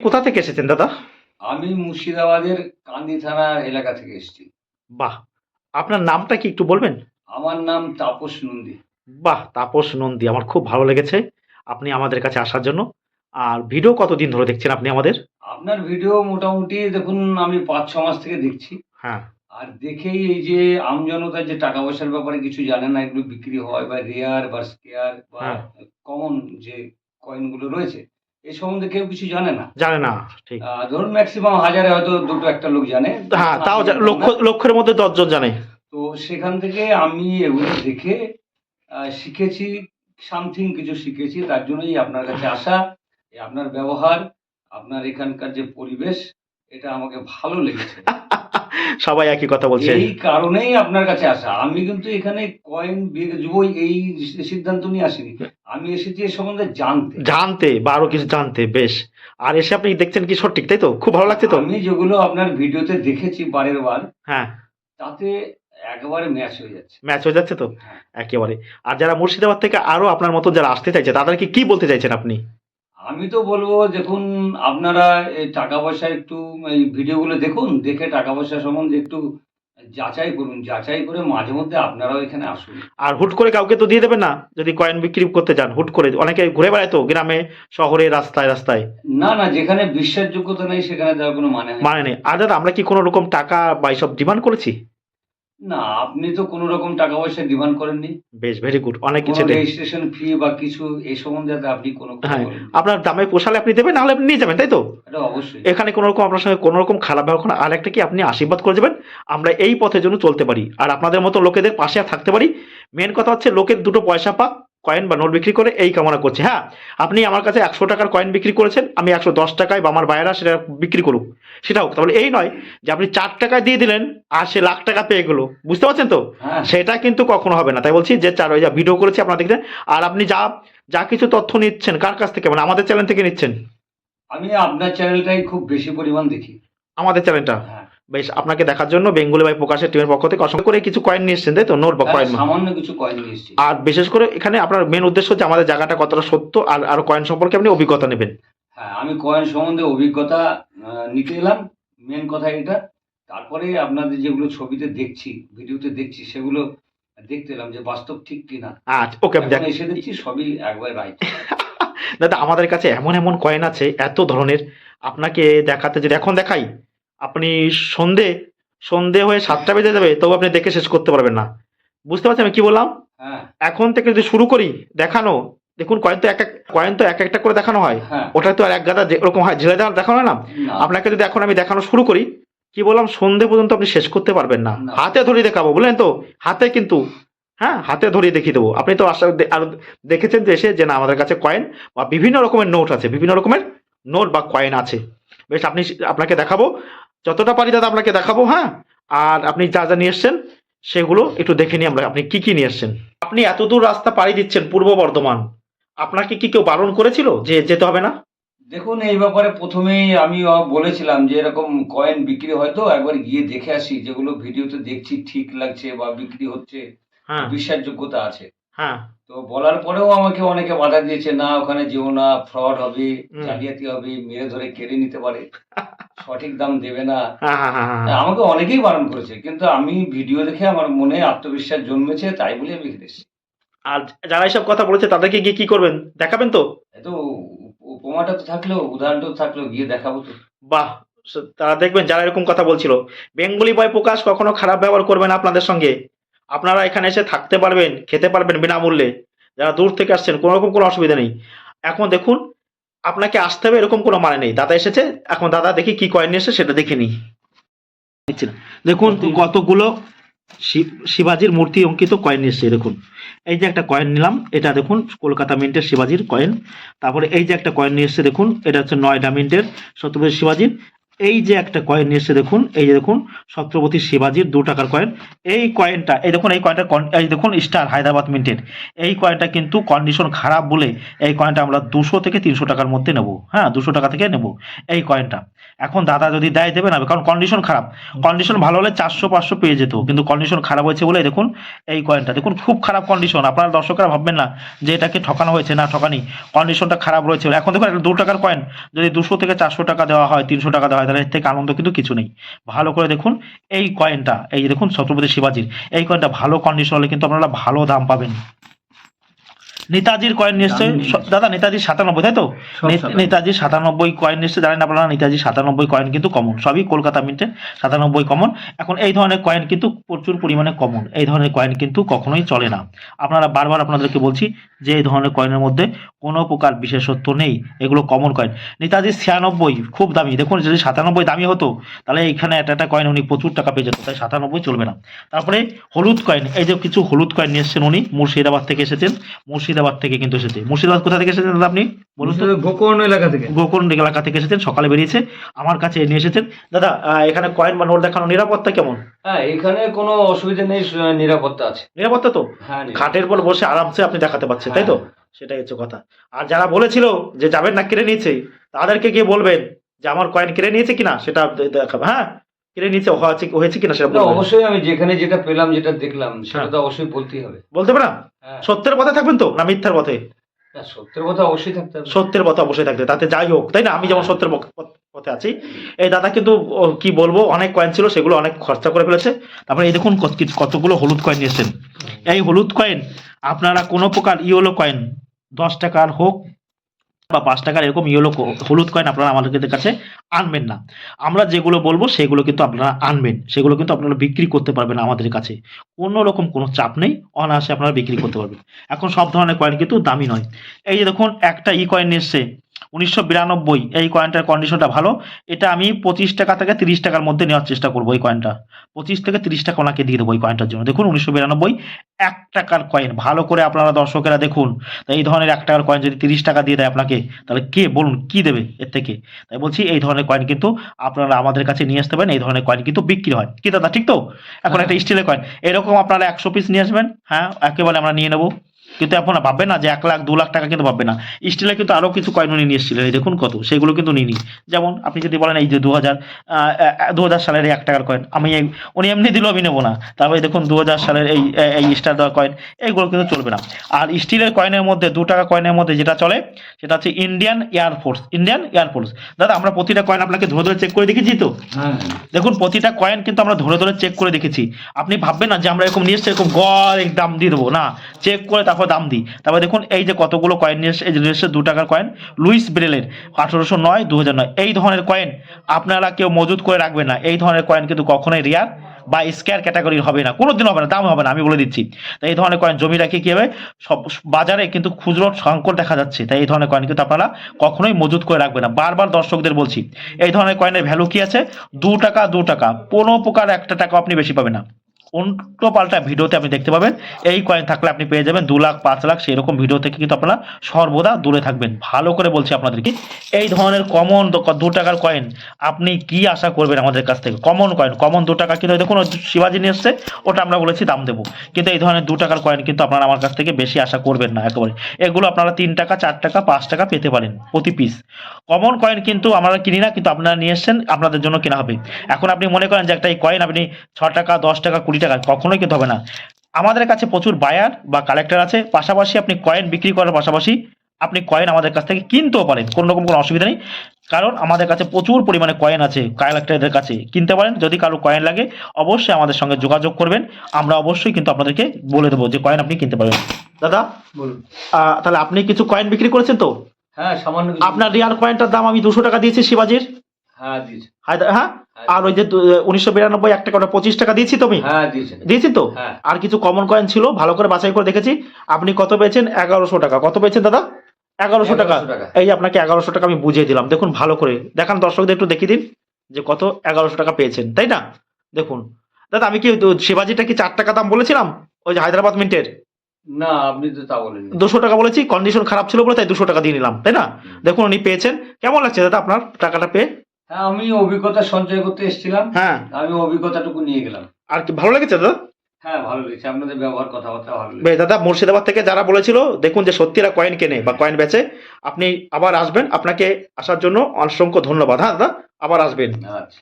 কোথা থেকে এসেছেন দাদা? আমি মুর্শিদাবাদের কান্দি থানার এলাকা থেকে এসেছি। বাহ! আপনার নামটা কি একটু বলবেন? আমার নাম তাপস নন্দী। বাহ! তাপস নন্দী। আমার খুব ভালো লেগেছে আপনি আমাদের কাছে আসার জন্য। আর ভিডিও কতদিন ধরে দেখছেন আপনি আমাদের? আপনার ভিডিও মোটামুটি দেখুন আমি ৫-৬ মাস থেকে দেখছি। হ্যাঁ, আর দেখেই এই যে আমজনতা যে টাকা পয়সার ব্যাপারে কিছু জানে না, এগুলো বিক্রি হয় বা রেয়ার বা স্কেয়ার বা হ্যাঁ। কমন যে কয়েন গুলো রয়েছে, এ সম্বন্ধে কেউ কিছু জানে না। জানে না। ঠিক। ধরুন ম্যাক্সিমাম ১০০০ এ হয়তো ২ টো ১ টা লোক জানে। হ্যাঁ, যেমন তাও আমি জানতাম লক্ষ না। লক্ষের মধ্যে ১০ জন জানে। তো সেখান থেকে আমি এগুলো দেখে শিখেছি, সামথিং কিছু শিখেছি। তার জন্যই আপনার কাছে আসা। আপনার ব্যবহার, আপনার এখানকার যে পরিবেশ, এটা আমাকে ভালো লেগেছে। সবাই একই কথা বলছে। এই কারণেই আপনার কাছে আসা। আমি কিন্তু এখানে কয়েন বেচবো এই সিদ্ধান্ত নিয়ে আসিনি। আমি এসেছি এ সম্বন্ধে জানতে। জানতে বা আরো কিছু জানতে বেশ। আর এসে আপনি দেখছেন কি সঠিক, তাই তো? খুব ভালো লাগছে তো? আমি যেগুলো আপনার ভিডিওতে দেখেছি বারের বার, হ্যাঁ, তাতে একেবারে ম্যাচ হয়ে যাচ্ছে। ম্যাচ হয়ে যাচ্ছে তো? হ্যাঁ। একেবারে। আর যারা মুর্শিদাবাদ থেকে আরো আপনার মতো যারা আসতে চাইছে তাদেরকে কি বলতে চাইছেন আপনি? আমি তো বলব দেখুন আপনারা এই টাকা পয়সা একটু এই ভিডিওগুলো দেখুন। দেখে টাকা পয়সা সম্বন্ধে একটু যাচাই করুন। যাচাই করে মাঝে মধ্যে আপনারাও এখানে আসুন। আর হুট করে কাউকে তো দিয়ে দেবেন না যদি কয়েন বিক্রি করতে যান হুট করে অনেকে ঘুরে বেড়ায় তো গ্রামে শহরে রাস্তায় রাস্তায় না, না যেখানে বিশ্বাসযোগ্যতা নেই সেখানে দেওয়ার কোনো মানে হয় না। মানে নেই। আর দাদা আমরা কি কোনো রকম টাকা বা এইসব ডিমান্ড করেছি? না, আপনি তো কোনো রকম টাকা পয়সা ডিমান্ড করেননি। বেশ ভেরি গুড অনেক কোনো কিছু নেই। রেজিস্ট্রেশন ফি বা কিছু এই সম্বন্ধে আপনি কোনো কথা হ্যাঁ, বলেননি। আপনার দামে পোষালে আপনি দেবেন নাহলে আপনি নিয়ে যাবেন তাই তো? এটা অবশ্যই। এখানে কোনো রকম আপনার সঙ্গে কোনো রকম খারাপ ব্যবহার না। আর একটা কি আপনি আশীর্বাদ করে যাবেন আমরা এই পথের জন্য চলতে পারি আর আপনাদের মতো লোকেদের পাশে আর থাকতে পারি। মেন কথা হচ্ছে লোকের দুটো পয়সা পাক কয়েন বা নোট বিক্রি করে এই কামনা করছি। হ্যাঁ, আপনি আমার কাছে ১০০ টাকার কয়েন বিক্রি করেছেন আমি ১১০ টাকায় বা আমার ভাইয়েরা সেটা বিক্রি করুক সেটা হোক। তাহলে এই নয় যে আপনি ৪ টাকায় দিয়ে দিলেন আর সে লাখ টাকা পেয়ে গেল। বুঝতে পারছেন তো? হ্যাঁ, সেটা কিন্তু কখনো হবে না। তাই বলছি যে ওই যা ভিডিও করেছি আপনারা দেখছেন আর আপনি যা যা কিছু তথ্য নিচ্ছেন কার কাছ থেকে মানে আমাদের চ্যানেল থেকে নিচ্ছেন? আমি আপনার চ্যানেলটাই খুব বেশি পরিমাণ দেখি। আমাদের চ্যানেলটা? হ্যাঁ, বেশ আপনাকে দেখার জন্য বেঙ্গলি ভাই প্রকাশের টিমের পক্ষ থেকে অসংখ্য করে কিছু কয়েন নিয়ে এসেছেন তাই তো? নোট বা হ্যাঁ কয়েন। সামান্য কিছু কয়েন নিয়ে এসেছি। আর বিশেষ করে এখানে আপনার মেন উদ্দেশ্য হচ্ছে আমাদের জায়গাটা কতটা সত্য আর আরো কয়েন সম্পর্কে আপনি অভিজ্ঞতা নেবেন। হ্যাঁ, আমি কয়েন সম্বন্ধে অভিজ্ঞতা নিতে এলাম। মেন কথা এটা। তারপরে আপনাদের যেগুলো ছবিতে দেখছি, ভিডিওতে দেখছি সেগুলো দেখতে এলাম যে বাস্তব ঠিক কিনা। আচ্ছা ওকে আমি এখন এসে দেখছি সবই একবারে রাইট। দাদা আমাদের কাছে এমন এমন কয়েন আছে এত ধরনের আপনাকে দেখাতে যদি এখন দেখাই আপনি সন্ধে সন্ধে হয়ে ৭টা বেজে যাবে তবু আপনি দেখে শেষ করতে পারবেন না। বুঝতে পারছেন আমি কি বললাম? হ্যাঁ, এখন থেকে যদি শুরু করি দেখানো দেখুন কয়েন তো এক একটা করে দেখানো হয়। হ্যাঁ। ওটা তো আর এক গাদা ওরকম হয় ঝেলে দেওয়া দেখানো হয় না। না, আপনাকে যদি এখন আমি দেখানো শুরু করি কি বললাম সন্ধে পর্যন্ত আপনি শেষ করতে পারবেন না। না। হাতে ধরিয়ে দেখাবো বুঝলেন তো? হাতে কিন্তু হ্যাঁ হাতে ধরিয়ে দেখিয়ে দেবো। আপনি তো আর দেখেছেন যে এসে যে না আমাদের কাছে কয়েন বা বিভিন্ন রকমের নোট আছে বিভিন্ন রকমের নোট বা কয়েন আছে। বেশ আপনাকে দেখাবো যতটা পারি দাদা আপনাকে দেখাবো। হ্যাঁ, আর আপনি যা যা নিয়ে এসছেন সেগুলো একটু দেখে নিই আমরা আপনি কি কি নিয়ে এসছেন। আপনি এত দূর রাস্তা পাড়ি দিচ্ছেন পূর্ব বর্ধমান আপনাকে কি কেউ বারণ করেছিল যে যেতে হবে না? দেখুন এই ব্যাপারে ১ম এই আমি বলেছিলাম যে এরকম কয়েন বিক্রি হয় তো একবার গিয়ে দেখে আসি। যেগুলো ভিডিওতে দেখছি ঠিক লাগছে বা বিক্রি হচ্ছে, হ্যাঁ, বিশ্বাসযোগ্যতা আছে। হ্যাঁ, তো বলার পরেও আমাকে অনেকে বাধা দিয়েছে, "না ওখানে যেও না, ফ্রড হবে, হুম। জালিয়াতি হবে, মেরে ধরে কেড়ে নিতে পারে, সঠিক দাম দেবে না।" হ্যাঁ, হ্যাঁ, হ্যাঁ, হ্যাঁ। আমাকে অনেকেই বারণ করেছে। কিন্তু আমি ভিডিও দেখে আমার মনে আত্মবিশ্বাস জন্মেছে তাই বলে আমি এখানে এসেছি। আর যারা এইসব কথা বলেছে তাদেরকে গিয়ে কি করবেন? দেখাবেন তো? এ তো উপমাটা তো থাকলো, উদাহরণটা তো থাকলো, গিয়ে দেখাবো তো। বাহ! তারা দেখবেন যারা এরকম কথা বলছিল। বেঙ্গলি বয় প্রকাশ কখনো খারাপ ব্যবহার করবে না আপনাদের সঙ্গে। আপনারা এখানে এসে থাকতে পারবেন, খেতে পারবেন বিনামূল্যে। যারা দূর থেকে আসছেন কোন রকম কোনো অসুবিধা নেই। এখন দেখুন আপনাকে আসতে হবে এরকম কোনো মানে নেই। দাদা এসেছে, এখন দাদা দেখি কি কয়েন নিয়ে এসেছে সেটা দেখে নিই। নিচ্ছি না। দেখুন কতগুলো শিবাজির মূর্তি অঙ্কিত কয়েন নিয়ে এসেছে দেখুন। এই যে একটা কয়েন নিলাম এটা দেখুন কলকাতা মিন্টের শিবাজির কয়েন। তারপরে এই যে একটা কয়েন নিয়ে এসেছে দেখুন এটা হচ্ছে নয়ডা মিন্টের ছত্রপতি শিবাজির। এই যে একটা কয়েন নিয়ে এসছে দেখুন, এই যে দেখুন ছত্রপতি শিবাজির 2 টাকার কয়েন। এই কয়েনটা, এই দেখুন এই কয়েনটা, এই দেখুন স্টার হায়দ্রাবাদ মিন্টের। এই কয়েনটা কিন্তু কন্ডিশন খারাপ বলে এই কয়েনটা আমরা 200 থেকে 300 টাকার মধ্যে নেব। হ্যাঁ, 200 টাকা থেকে নেব এই কয়েনটা। এখন দাদা যদি দেয় দেবে না, কারণ কন্ডিশন খারাপ। কন্ডিশন ভালো হলে 400-500 পেয়ে যেত, কিন্তু কন্ডিশন খারাপ হয়েছে বলে দেখুন এই কয়েনটা দেখুন খুব খারাপ কন্ডিশন। আপনারা দর্শকরা ভাববেন না যে এটাকে ঠকানো হয়েছে, না ঠকানি, কন্ডিশনটা খারাপ রয়েছে। এখন দেখুন একটা 2 টাকার কয়েন যদি 200 থেকে 400 টাকা দেওয়া হয়, 300 টাকা দেওয়া হয়, তাহলে এর থেকে আনন্দ কিন্তু কিছু নেই। ভালো করে দেখুন এই কয়েনটা, এই যে দেখুন ছত্রপতি শিবাজির এই কয়েনটা ভালো কন্ডিশন হলে কিন্তু আপনারা ভালো দাম পাবেন। নেতাজির কয়েন নিশ্চয় দাদা, নেতাজি 97, তাই তো? নেতাজি 97 কয়েন নিশ্চয় জানেন আপনারা। নেতাজি 97 কয়েন কিন্তু কমন, সবই কলকাতা মিন্টের 97 কমন। এখন এই ধরনের কয়েন কিন্তু প্রচুর পরিমাণে কমন, এই ধরনের কয়েন কিন্তু কখনোই চলে না। আপনারা বারবার আপনাদেরকে বলছি যে এই ধরনের কয়েনের মধ্যে কোনো প্রকার বিশেষত্ব নেই, এগুলো কমন কয়েন। নেতাজি 96 খুব দামি, দেখুন যদি 97 দামি হতো তাহলে এখানে একটা কয়েন উনি প্রচুর টাকা পেয়ে যেত, তাই 97 চলবে না। তারপরে হলুদ কয়েন, এই যে কিছু হলুদ কয়েন নিয়ে এসেছেন উনি, মুর্শিদাবাদ থেকে এসেছেন। মুর্শিদাবাদ থেকে কিন্তু এসেছে। মুর্শিদাবাদ কোথা থেকে এসেছেন দাদা আপনি বলুন তো? গোকর্ণ এলাকা থেকে। গোকর্ণ এলাকা থেকে এসেছেন, সকালে বেরিয়েছে, আমার কাছে নিয়ে এসেছেন। দাদা এখানে কয়েন বা নোট দেখানো নিরাপত্তা কেমন? হ্যাঁ, এখানে কোনো অসুবিধা নেই, নিরাপত্তা আছে। নিরাপত্তা তো? হ্যাঁ, খাটের পর বসে আরামসে আপনি দেখাতে পাচ্ছেন, তাই তো? সেটাই হচ্ছে কথা। আর যারা বলেছিল যে যাবেন না, কেড়ে নিয়েছে, তাদেরকে গিয়ে বলবেন যে আমার কয়েন কেড়ে নিয়েছে কিনা সেটা দেখাবে। হ্যাঁ, কেড়ে নিয়েছে হয়েছে কিনা সেটা না, বলবেন। অবশ্যই আমি যেখানে যেটা পেলাম, যেটা দেখলাম, সেটা তো অবশ্যই বলতেই হবে। বলতে পারে না? হ্যাঁ। সত্যের পথে থাকবেন তো, না মিথ্যার পথে? না, সত্যের কথা অবশ্যই থাকতে হবে। সত্যের পথে অবশ্যই থাকতে, তাতে যাই হোক, তাই না? আমি যেমন সত্যের পথে আছি। এই দাদা কিন্তু কি বলবো, অনেক কয়েন ছিল, সেগুলো অনেক খরচা করে ফেলেছে। তারপরে এই দেখুন কতগুলো হলুদ কয়েন নিয়েছেন। এই হলুদ কয়েন আপনারা কোনো প্রকার ইয়েলো কয়েন 10 টাকার হোক বা 5 টাকার এরকম ইয়েলো হলুদ কয়েন আপনারা আমাদের কাছে আনবেন না। আমরা যেগুলো বলবো সেগুলো কিন্তু আপনারা আনবেন, সেগুলো কিন্তু আপনারা বিক্রি করতে পারবেন আমাদের কাছে। কোনো রকম কোনো চাপ নেই, অনায়াসে আপনারা বিক্রি করতে পারবেন। এখন সব ধরনের কয়েন কিন্তু দামি নয়। এই যে দেখুন একটা কয়েন এসছে 1992, এই কয়েনটার কন্ডিশনটা ভালো। এটা আমি 25 টাকা থেকে 30 টাকার মধ্যে নেওয়ার চেষ্টা করবো। এই কয়েনটা 25 থেকে 30 টাকা ওনাকে দিয়ে দেবো এই কয়েনটার জন্য। দেখুন 1992 1 টাকার কয়েন, ভালো করে আপনারা দর্শকেরা দেখুন। তাই এই ধরনের 1 টাকার কয়েন যদি 30 টাকা দিয়ে দেয় আপনাকে, তাহলে কে বলুন কি দেবে এর থেকে? তাই বলছি এই ধরনের কয়েন কিন্তু আপনারা আমাদের কাছে নিয়ে আসতে পারেন, এই ধরনের কয়েন কিন্তু বিক্রি হয়। কি দাদা ঠিক তো? এখন একটা স্টিলের কয়েন এরকম আপনারা 100 পিস নিয়ে আসবেন, হ্যাঁ একেবারে আমরা নিয়ে নেবো। কিন্তু আপনারা ভাববেন না যে 1 লাখ 2 লাখ টাকা কিন্তু ভাববেন না। স্টিলের কিন্তু আরো কিছু কয়েন উনি নিয়ে এসেছিলেন, এই দেখুন কত, সেগুলো কিন্তু নিইনি। যেমন আপনি যদি বলেন এই যে 2000 সালের এই 1 টাকার কয়েন, উনি এমনি দিলেও আমি নেবো না। তারপরে দেখুন 2000 সালের এই স্টার দেওয়া কয়েন, এইগুলো কিন্তু চলবে না। আর স্টিলের কয়েনের মধ্যে 2 টাকা কয়েনের মধ্যে যেটা চলে সেটা হচ্ছে ইন্ডিয়ান এয়ারফোর্স। ইন্ডিয়ান এয়ারফোর্স দাদা, আমরা প্রতিটা কয়েন আপনাকে ধরে ধরে চেক করে দেখেছি তো? হ্যাঁ, দেখুন প্রতিটা কয়েন কিন্তু আমরা ধরে ধরে চেক করে দেখেছি। আপনি ভাববেন না যে আমরা এরকম নিয়ে এসছি এরকম গড় দাম দিয়ে দেবো, না, চেক করে তারপর দাম দিই। তারপর দেখুন এই যে কতগুলো কয়েন নিয়ে এসছে, এই যে নিয়ে এসছে 2 টাকার কয়েন লুইস ব্রেলের 1809 2009। এই ধরনের কয়েন আপনারা কেউ মজুত করে রাখবেন না। এই ধরনের কয়েন কিন্তু কখনোই রেয়ার বা স্কয়ার ক্যাটাগরির হবে না, কোনোদিন হবে না, দাম হবে না, আমি বলে দিচ্ছি। তাই এই ধরনের কয়েন জমি রাখি কি হবে, সব বাজারে কিন্তু খুচরো সংকট দেখা যাচ্ছে। তাই এই ধরনের কয়েন কিন্তু আপনারা কখনোই মজুত করে রাখবেন না। বারবার দর্শকদের বলছি এই ধরনের কয়েনের ভ্যালু কি আছে, 2 টাকা 2 টাকা, কোনো প্রকার 1 টাকা আপনি বেশি পাবেন না। উল্টো পাল্টা ভিডিওতে আপনি দেখতে পাবেন এই কয়েন থাকলে আপনি পেয়ে যাবেন 2 লাখ 5 লাখ, সেই রকম ভিডিও থেকে কিন্তু আপনারা সর্বদা দূরে থাকবেন। ভালো করে বলছি আপনাদেরকে, এই ধরনের কমন 2 টাকার কয়েন আপনি কি আশা করবেন আমাদের কাছ থেকে? কমন কয়েন, কমন 2 টাকা কিন্তু দেখুন শিবাজি নিয়ে এসছে, ওটা আমরা বলেছি দাম দেবো। কিন্তু এই ধরনের 2 টাকার কয়েন কিন্তু আপনারা আমার কাছ থেকে বেশি আশা করবেন না একেবারে। এগুলো আপনারা 3 টাকা 4 টাকা 5 টাকা পেতে পারেন প্রতি পিস। কমন কয়েন কিন্তু আমরা কিনি না, কিন্তু আপনারা নিয়ে এসছেন, আপনাদের জন্য কেনা হবে। এখন আপনি মনে করেন যে একটা এই কয়েন আপনি 6 টাকা 10 টাকা 20 টাকা, কখনোই কিন্তু হবে না। আমাদের কাছে প্রচুর বায়ার বা কালেক্টর আছে, পাশাপাশি আপনি কয়েন বিক্রি করার পাশাপাশি আপনি কয়েন আমাদের কাছ থেকে কিনতেও পারেন, কোনো রকম কোনো অসুবিধা নেই। কারণ আমাদের কাছে প্রচুর পরিমাণে কয়েন আছে, কালেক্টরদের কাছে কিনতে পারেন। যদি কারো কয়েন লাগে অবশ্যই আমাদের সঙ্গে যোগাযোগ করবেন, আমরা অবশ্যই কিন্তু আপনাদেরকে বলে দেবো যে কয়েন আপনি কিনতে পারবেন। দাদা বলুন। তাহলে আপনি কিছু কয়েন বিক্রি করেছেন তো? হ্যাঁ, সামান্য কিছু। আপনার রিয়াল কয়েনটার দাম আমি 200 টাকা দিয়েছি শিবাজির। হ্যাঁ, দিয়েছি। হ্যাঁ, আর ওই যে 1992 1 টাকা, ওটা 25 টাকা দিয়েছি তো আমি? হ্যাঁ, দিয়েছেন। দিয়েছি তো? হ্যাঁ। আর কিছু কমন কয়েন ছিল, ভালো করে বাছাই করে দেখেছি। আপনি কত পেয়েছেন? 1100 টাকা। কত পেয়েছেন দাদা? 1100 টাকা। 1100 টাকা। এই যে আপনাকে 1100 টাকা আমি বুঝিয়ে দিলাম, দেখুন ভালো করে দেখান, দর্শকদের একটু দেখিয়ে দিন যে কত 1100 টাকা পেয়েছেন, তাই না? দেখুন দাদা, আমি কি শিবাজিটা কি 4 টাকা দাম বলেছিলাম ওই যে হায়দ্রাবাদ মিন্টের? না, আপনি তো তা বলেননি। 200 টাকা বলেছি, কন্ডিশন খারাপ ছিল বলে তাই 200 টাকা দিয়ে নিলাম, তাই না? দেখুন উনি পেয়েছেন। কেমন লাগছে দাদা আপনার টাকাটা পেয়ে? হ্যাঁ, আমি অভিজ্ঞতা সঞ্চয় করতে এসেছিলাম। হ্যাঁ, আমি অভিজ্ঞতাটুকু নিয়ে গেলাম। আর কি ভালো লেগেছে দাদা? হ্যাঁ, ভালো লেগেছে। আপনাদের ব্যবহার কথাবার্তা ভালো বেশ লেগেছে। দাদা, মুর্শিদাবাদ থেকে যারা বলেছিল দেখুন যে সত্যি এরা কয়েন কেনে বা কয়েন বেচে, আপনি আবার আসবেন, আপনাকে আসার জন্য অসংখ্য ধন্যবাদ। হ্যাঁ দাদা, আবার আসবেন। আচ্ছা।